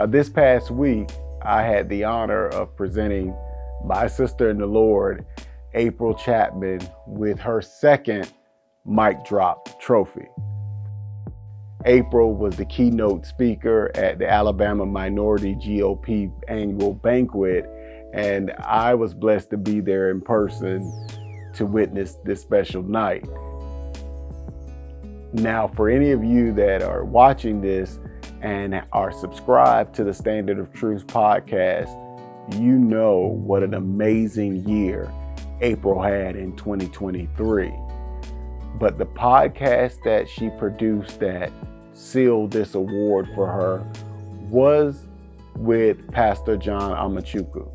This past week, I had the honor of presenting my sister in the Lord, April Chapman, with her second Micdrop trophy. April was the keynote speaker at the Alabama Minority GOP annual banquet, and I was blessed to be there in person to witness this special night. Now, for any of you that are watching this and are subscribed to the Standard of Truth podcast, you know what an amazing year April had in 2023. But the podcast that she produced that sealed this award for her was with Pastor John Amanchukwu.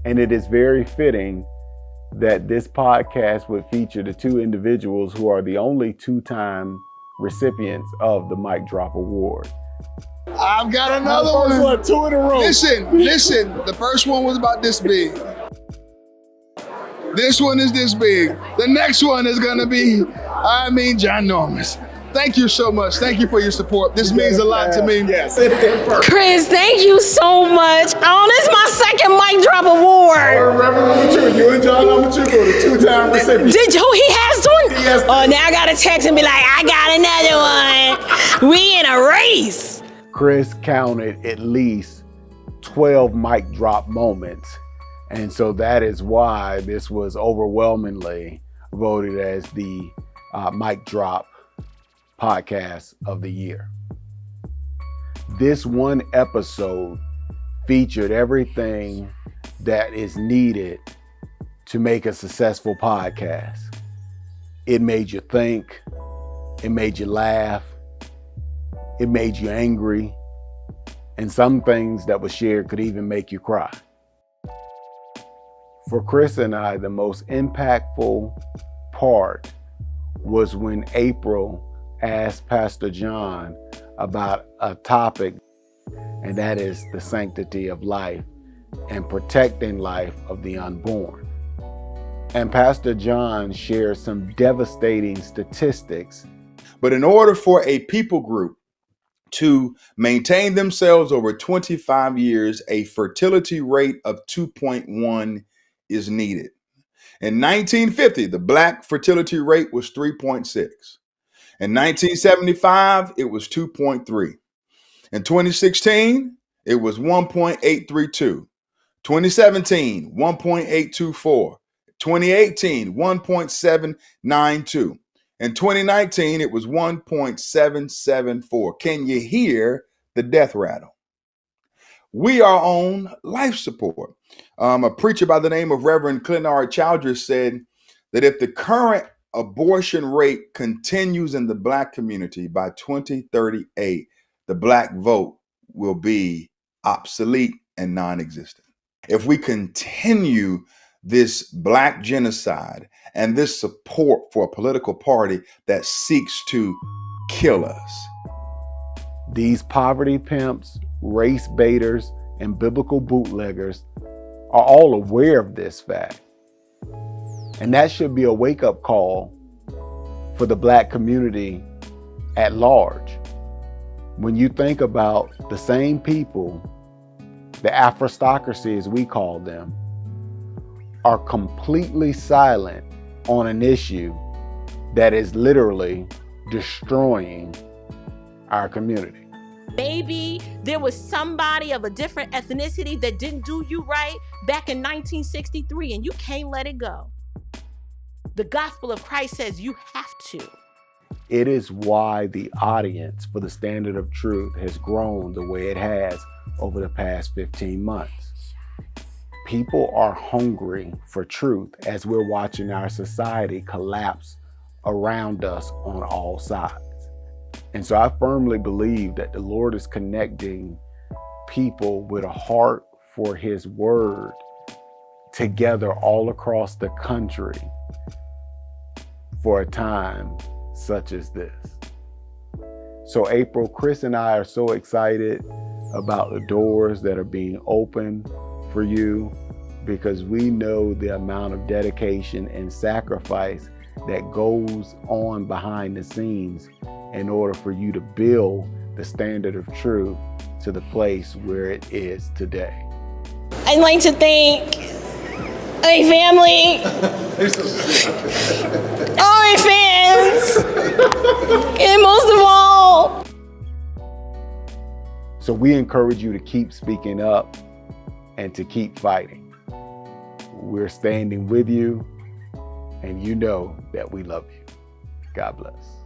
And it is very fitting that this podcast would feature the two individuals who are the only two-time recipients of the Micdrop Award. I've got another one. Two in a row. Listen. The first one was about this big. This one is this big. The next one is gonna be, ginormous. Thank you so much. Thank you for your support. This means a lot to me. Yes. Chris, thank you so much. Oh, this is my second Micdrop Award. Reverend, you and John Amanchukwu, the two-time recipients. Did you? He has one? He has Oh, now I gotta text and be like, I got another one. We in a race. Chris counted at least 12 Micdrop moments. And so that is why this was overwhelmingly voted as the Micdrop podcast of the year. This one episode featured everything that is needed to make a successful podcast. It made you think, it made you laugh, it made you angry, and some things that were shared could even make you cry. For Chris and I, the most impactful part was when April asked Pastor John about a topic, and that is the sanctity of life and protecting life of the unborn. And Pastor John shared some devastating statistics. But in order for a people group to maintain themselves over 25 years, a fertility rate of 2.1 is needed. In 1950, the Black fertility rate was 3.6. In 1975, it was 2.3. In 2016, it was 1.832. 2017, 1.824. 2018, 1.792. In 2019, it was 1.774. Can you hear the death rattle? We are on life support. A preacher by the name of Reverend Clenard Childress said that if the current abortion rate continues in the Black community, by 2038, the Black vote will be obsolete and non-existent. If we continue this Black genocide and this support for a political party that seeks to kill us. These poverty pimps, race baiters, and biblical bootleggers are all aware of this fact. And that should be a wake-up call for the Black community at large. When you think about the same people, the Afrostocracy as we call them, are completely silent on an issue that is literally destroying our community. Maybe there was somebody of a different ethnicity that didn't do you right back in 1963, and you can't let it go. The gospel of Christ says you have to. It is why the audience for the Standard of Truth has grown the way it has over the past 15 months. People are hungry for truth as we're watching our society collapse around us on all sides. And so I firmly believe that the Lord is connecting people with a heart for His word together all across the country for a time such as this. So April, Chris and I are so excited about the doors that are being opened for you, because we know the amount of dedication and sacrifice that goes on behind the scenes in order for you to build the Standard of Truth to the place where it is today. I'd like to thank my family, all my fans, and most of all. So we encourage you to keep speaking up and to keep fighting. We're standing with you, and you know that we love you. God bless.